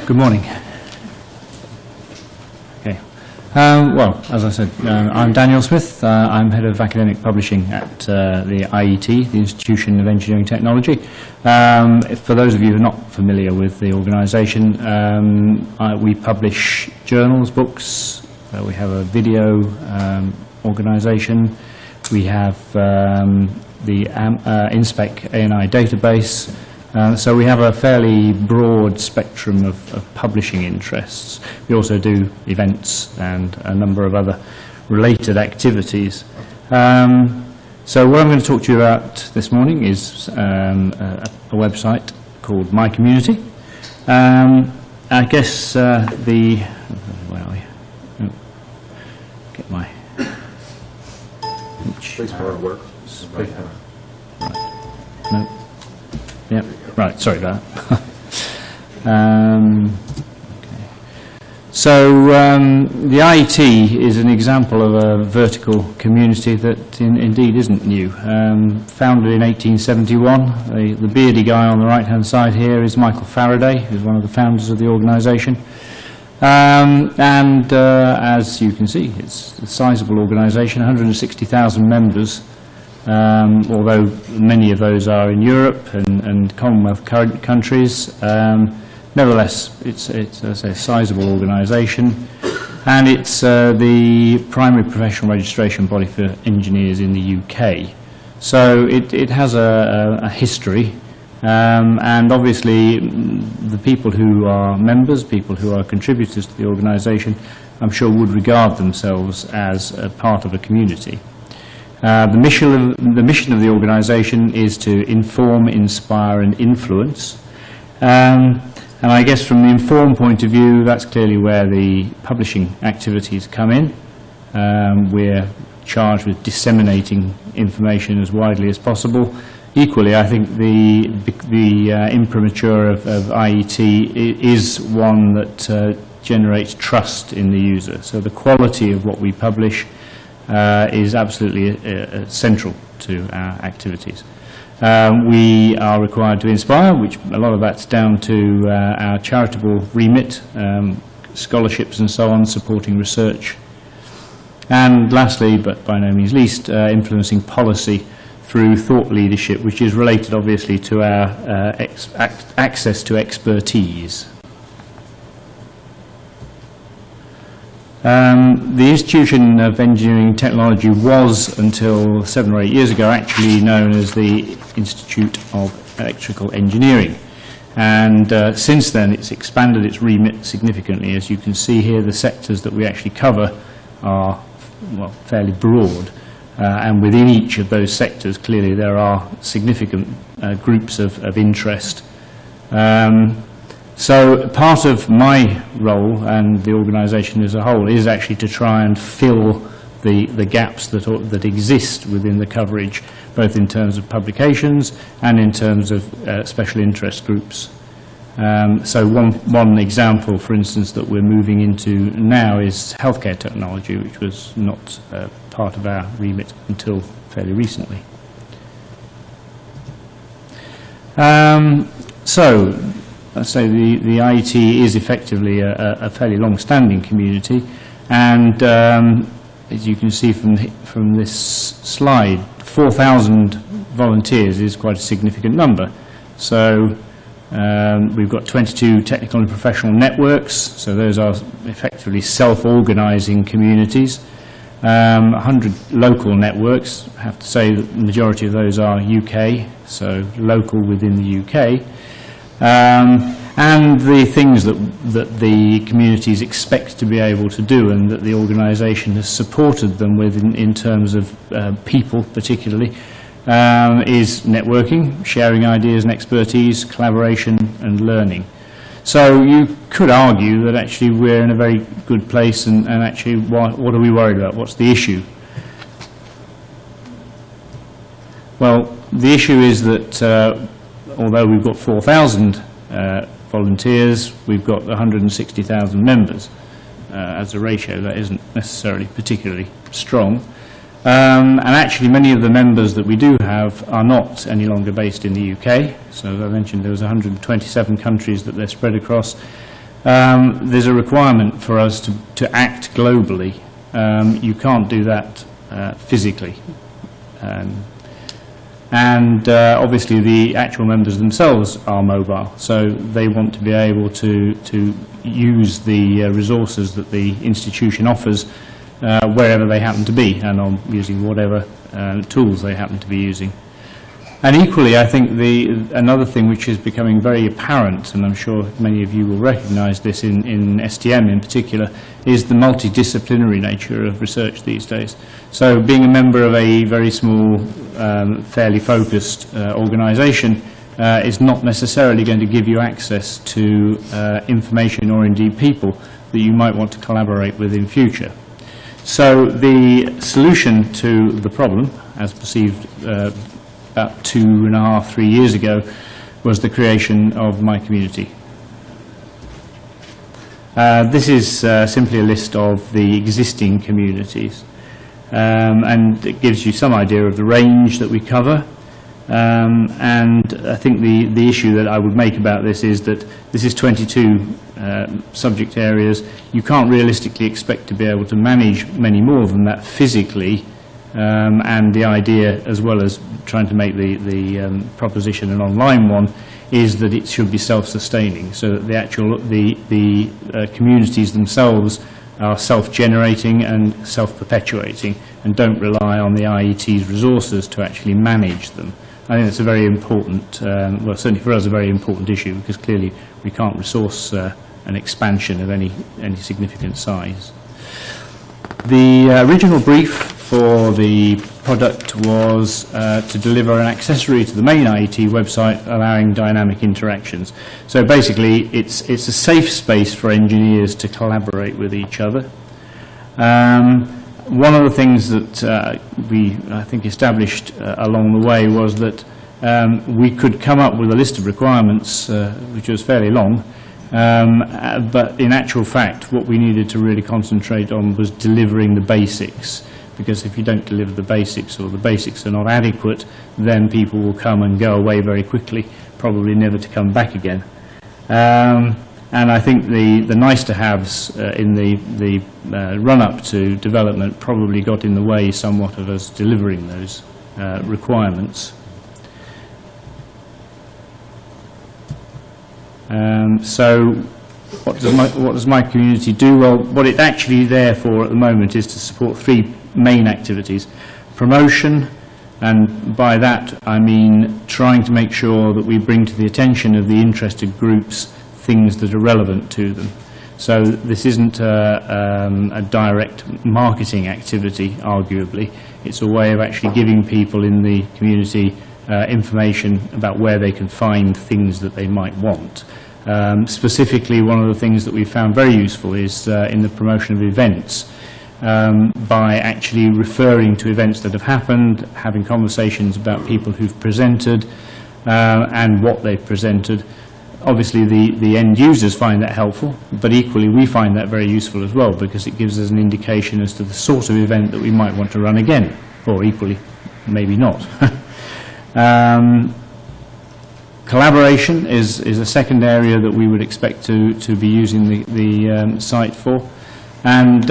Good morning. Okay. Well, as I said, I'm Daniel Smith. I'm Head of Academic Publishing at the IET, the Institution of Engineering Technology. For those of you who are not familiar with the organisation, we publish journals, books. We have a video organisation. We have the InSpec ANI database. So we have a fairly broad spectrum of publishing interests. We also do events and a number of other related activities. So what I'm going to talk to you about this morning is a website called My Community. I guess where are we? Oh, get my... Spacebar works. Right. No. Yep. Right, sorry about that. Okay. So the IET is an example of a vertical community that indeed isn't new. Founded in 1871, the beardy guy on the right-hand side here is Michael Faraday, who's one of the founders of the organisation. As you can see, it's a sizable organisation, 160,000 members. Although many of those are in Europe and Commonwealth countries, nevertheless, it's a sizable organisation, and it's the primary professional registration body for engineers in the UK. So it has a history, and obviously the people who are members, people who are contributors to the organisation, I'm sure would regard themselves as a part of a community. The mission of the organisation is to inform, inspire and influence. And I guess from the inform point of view, that's clearly where the publishing activities come in. We're charged with disseminating information as widely as possible. Equally, I think the imprimatur of IET is one that generates trust in the user. So the quality of what we publish is absolutely central to our activities. We are required to inspire, which a lot of that's down to our charitable remit, scholarships and so on, supporting research. And lastly, but by no means least, influencing policy through thought leadership, which is related obviously to our access to expertise. The Institution of Engineering Technology was, until 7 or 8 years ago, actually known as the Institute of Electrical Engineering. And since then, it's expanded its remit significantly. As you can see here, the sectors that we actually cover are, well, fairly broad. And within each of those sectors, clearly, there are significant groups of interest. So part of my role and the organisation as a whole is actually to try and fill the gaps that exist within the coverage, both in terms of publications and in terms of special interest groups. So one example, for instance, that we're moving into now is healthcare technology, which was not part of our remit until fairly recently. So let's say the IET is effectively a fairly long-standing community, and as you can see from this slide, 4,000 volunteers is quite a significant number. So we've got 22 technical and professional networks, so those are effectively self-organising communities. 100 local networks. I have to say that the majority of those are UK, so local within the UK. And the things that the communities expect to be able to do and that the organisation has supported them with in terms of people particularly is networking, sharing ideas and expertise, collaboration and learning. So you could argue that actually we're in a very good place, and actually what are we worried about? What's the issue? Well, the issue is that although we've got 4,000 volunteers, we've got 160,000 members. As a ratio, that isn't necessarily particularly strong. And actually, many of the members that we do have are not any longer based in the UK. So as I mentioned, there was 127 countries that they're spread across. there's a requirement for us to act globally. You can't do that physically. Obviously the actual members themselves are mobile, so they want to be able to use the resources that the institution offers wherever they happen to be, and on using whatever tools they happen to be using. And equally, I think another thing which is becoming very apparent, and I'm sure many of you will recognise this in STM in particular, is the multidisciplinary nature of research these days. So being a member of a very small, fairly focused organisation is not necessarily going to give you access to information or indeed people that you might want to collaborate with in future. So the solution to the problem, as perceived about 2.5, 3 years ago, was the creation of My Community. This is simply a list of the existing communities, and it gives you some idea of the range that we cover. And I think the issue that I would make about this is that this is 22 subject areas. You can't realistically expect to be able to manage many more than that physically, and the idea, as well as trying to make the proposition an online one, is that it should be self-sustaining, so that the communities themselves are self-generating and self-perpetuating and don't rely on the IET's resources to actually manage them. I think it's a very important, well, certainly for us, a very important issue, because clearly we can't resource an expansion of any significant size. The original brief for the product was to deliver an accessory to the main IET website allowing dynamic interactions. So basically it's a safe space for engineers to collaborate with each other. One of the things that we, I think, established along the way was that we could come up with a list of requirements which was fairly long, but in actual fact what we needed to really concentrate on was delivering the basics, because if you don't deliver the basics, or the basics are not adequate, then people will come and go away very quickly, probably never to come back again. And I think the nice-to-haves in the run-up to development probably got in the way somewhat of us delivering those requirements. So what does My Community do? Well, what it's actually there for at the moment is to support three main activities. Promotion, and by that I mean trying to make sure that we bring to the attention of the interested groups things that are relevant to them. So this isn't a direct marketing activity, arguably. It's a way of actually giving people in the community information about where they can find things that they might want. Specifically, one of the things that we found very useful is in the promotion of events, by actually referring to events that have happened, having conversations about people who've presented and what they've presented. Obviously the end users find that helpful, but equally we find that very useful as well, because it gives us an indication as to the sort of event that we might want to run again, or equally maybe not. Collaboration is a second area that we would expect to be using the site for, and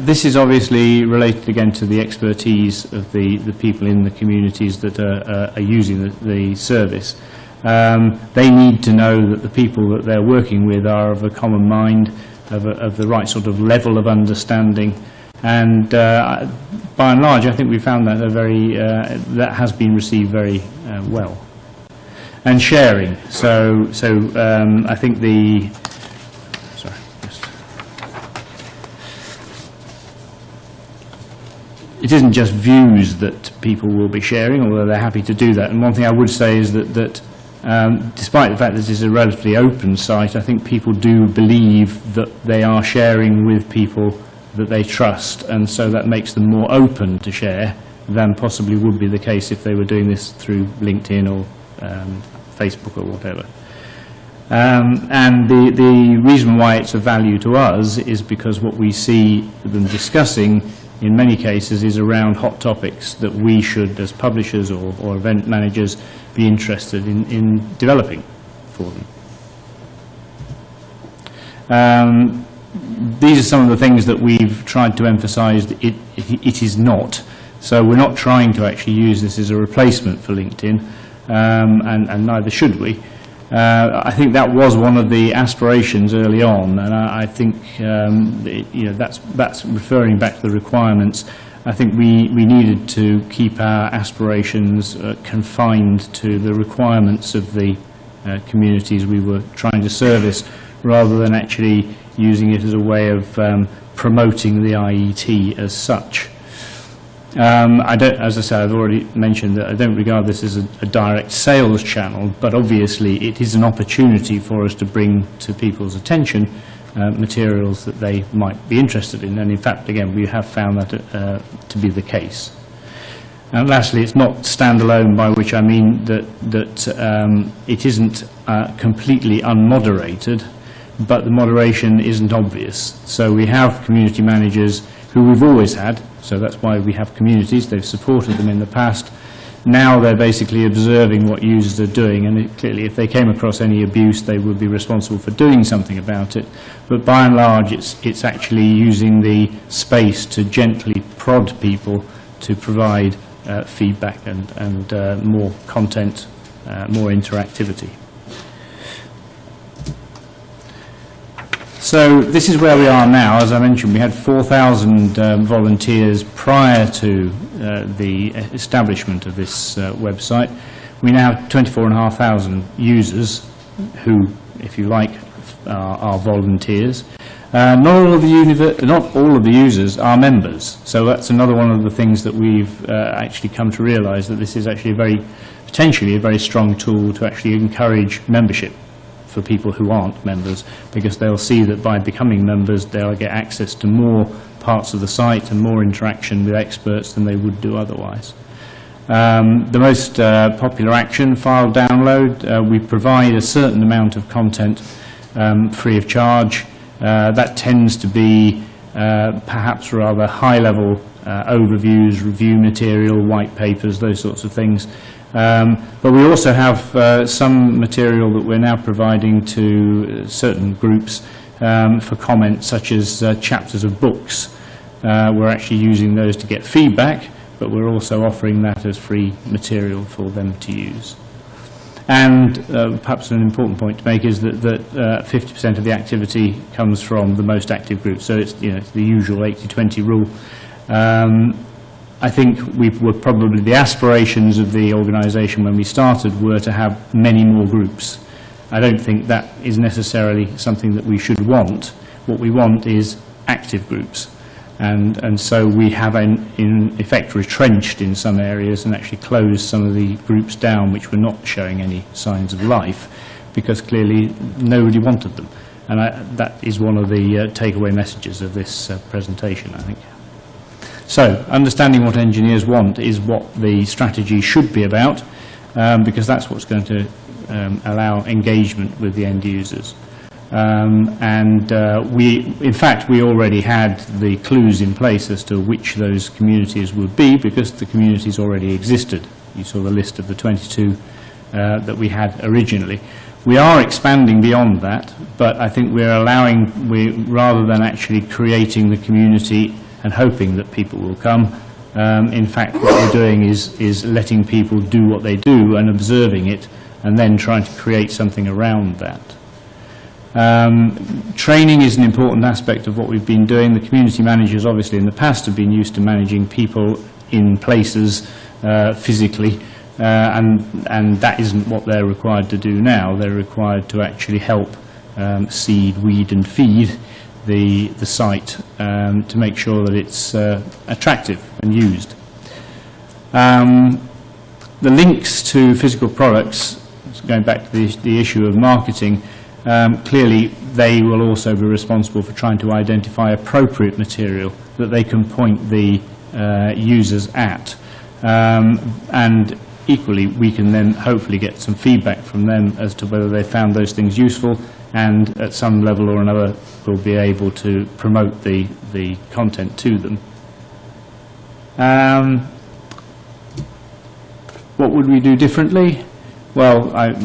this is obviously related again to the expertise of the people in the communities that are using the service. They need to know that the people that they're working with are of a common mind, of the right sort of level of understanding, and by and large I think we found that that has been received very well. And sharing, so I think it isn't just views that people will be sharing, although they're happy to do that. And one thing I would say is that despite the fact that this is a relatively open site, I think people do believe that they are sharing with people that they trust, and so that makes them more open to share than possibly would be the case if they were doing this through LinkedIn or Facebook or whatever. And the reason why it's of value to us is because what we see them discussing in many cases is around hot topics that we should, as publishers or event managers, be interested in developing for them. These are some of the things that we've tried to emphasize that it is not. So we're not trying to actually use this as a replacement for LinkedIn, and neither should we. I think that was one of the aspirations early on, and I think that's referring back to the requirements. I think we needed to keep our aspirations confined to the requirements of the communities we were trying to service, rather than actually using it as a way of promoting the IET as such. As I said, I've already mentioned that I don't regard this as a direct sales channel, but obviously it is an opportunity for us to bring to people's attention materials that they might be interested in, and in fact, again, we have found that to be the case. And lastly, it's not standalone, by which I mean that it isn't completely unmoderated, but the moderation isn't obvious. So we have community managers who we've always had, so that's why we have communities. They've supported them in the past. Now they're basically observing what users are doing, and clearly if they came across any abuse, they would be responsible for doing something about it. But by and large, it's actually using the space to gently prod people to provide feedback and more content, more interactivity. So this is where we are now. As I mentioned, we had 4,000 volunteers prior to the establishment of this website. We now have 24,500 users who, if you like, are volunteers. Not all of the users are members, so that's another one of the things that we've actually come to realise, that this is actually potentially a very strong tool to actually encourage membership for people who aren't members, because they'll see that by becoming members they'll get access to more parts of the site and more interaction with experts than they would do otherwise. The most popular action, file download, we provide a certain amount of content free of charge. That tends to be perhaps rather high-level overviews, review material, white papers, those sorts of things. But we also have some material that we're now providing to certain groups for comment, such as chapters of books. We're actually using those to get feedback, but we're also offering that as free material for them to use. And perhaps an important point to make is that 50% of the activity comes from the most active groups. So it's the usual 80-20 rule. I think the aspirations of the organisation when we started were to have many more groups. I don't think that is necessarily something that we should want. What we want is active groups. And so we have, in effect, retrenched in some areas and actually closed some of the groups down which were not showing any signs of life, because clearly nobody wanted them. And that is one of the takeaway messages of this presentation, I think. So, understanding what engineers want is what the strategy should be about, because that's what's going to allow engagement with the end users. In fact, we already had the clues in place as to which those communities would be, because the communities already existed. You saw the list of the 22 that we had originally. We are expanding beyond that, but I think rather than actually creating the community and hoping that people will come, in fact what we're doing is letting people do what they do and observing it, and then trying to create something around that. Training is an important aspect of what we've been doing. The community managers obviously in the past have been used to managing people in places physically, and that isn't what they're required to do now. They're required to actually help seed, weed and feed the site to make sure that it's attractive and used. The links to physical products, going back to the issue of marketing, clearly they will also be responsible for trying to identify appropriate material that they can point the users at. And equally, we can then hopefully get some feedback from them as to whether they found those things useful, and at some level or another we'll be able to promote the content to them. What would we do differently? Well,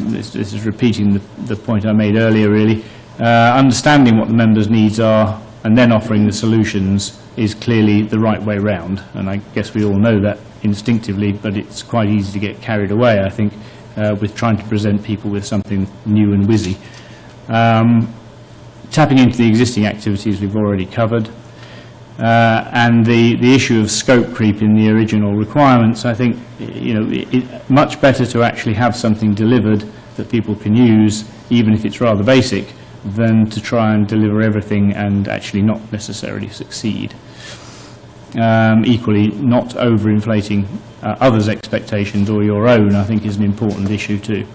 this is repeating the point I made earlier, really. Understanding what the members' needs are and then offering the solutions is clearly the right way round, and I guess we all know that instinctively, but it's quite easy to get carried away, I think, with trying to present people with something new and whizzy. Tapping into the existing activities we've already covered, and the issue of scope creep in the original requirements, I think, much better to actually have something delivered that people can use, even if it's rather basic, than to try and deliver everything and actually not necessarily succeed. Equally, not overinflating others' expectations or your own, I think, is an important issue too.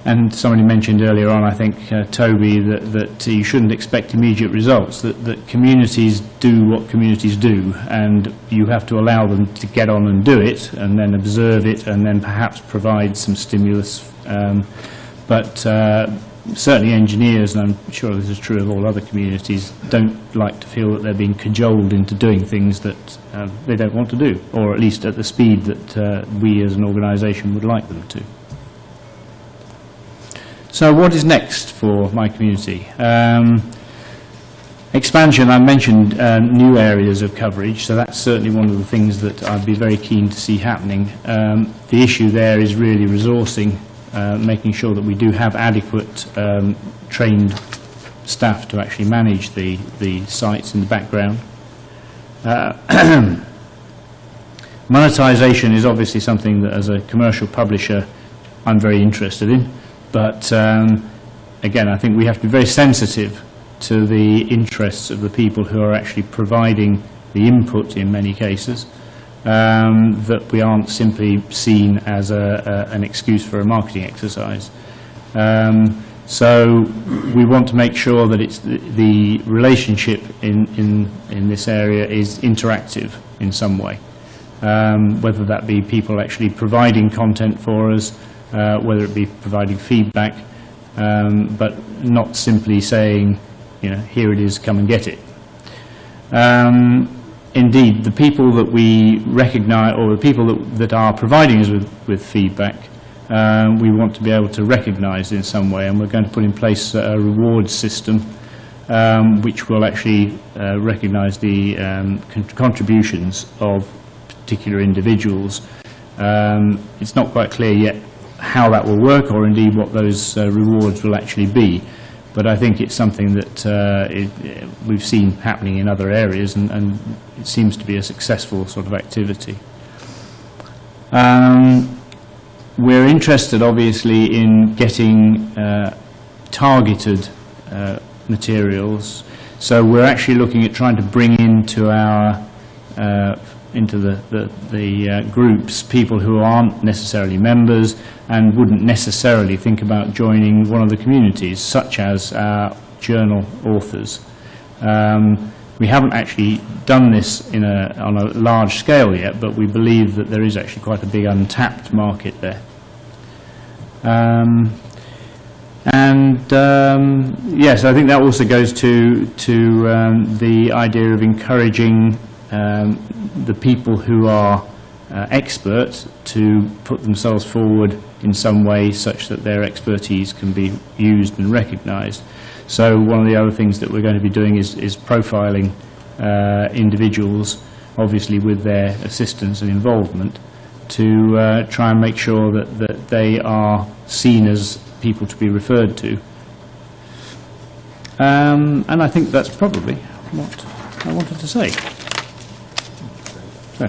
And somebody mentioned earlier on, I think, Toby, that you shouldn't expect immediate results, that communities do what communities do, and you have to allow them to get on and do it, and then observe it, and then perhaps provide some stimulus. But certainly engineers, and I'm sure this is true of all other communities, don't like to feel that they're being cajoled into doing things that they don't want to do, or at least at the speed that we as an organisation would like them to. So what is next for my community? Expansion, I mentioned new areas of coverage, so that's certainly one of the things that I'd be very keen to see happening. The issue there is really resourcing, making sure that we do have adequate trained staff to actually manage the sites in the background. Monetisation is obviously something that as a commercial publisher I'm very interested in, but again, I think we have to be very sensitive to the interests of the people who are actually providing the input in many cases, that we aren't simply seen as an excuse for a marketing exercise. So we want to make sure that it's the relationship in this area is interactive in some way, whether that be people actually providing content for us, whether it be providing feedback, but not simply saying, here it is, come and get it. Indeed, the people that we recognise, or the people that are providing us with feedback, we want to be able to recognise in some way, and we're going to put in place a reward system which will actually recognise the contributions of particular individuals. It's not quite clear yet how that will work, or indeed what those rewards will actually be, but I think it's something that we've seen happening in other areas, and it seems to be a successful sort of activity. We're interested obviously in getting targeted materials, so we're actually looking at trying to bring into our into the groups people who aren't necessarily members and wouldn't necessarily think about joining one of the communities, such as our journal authors. We haven't actually done this on a large scale yet, but we believe that there is actually quite a big untapped market there. Yes, I think that also goes to the idea of encouraging the people who are experts to put themselves forward in some way such that their expertise can be used and recognised. So one of the other things that we're going to be doing is profiling individuals, obviously with their assistance and involvement, to try and make sure that they are seen as people to be referred to. And I think that's probably what I wanted to say. So.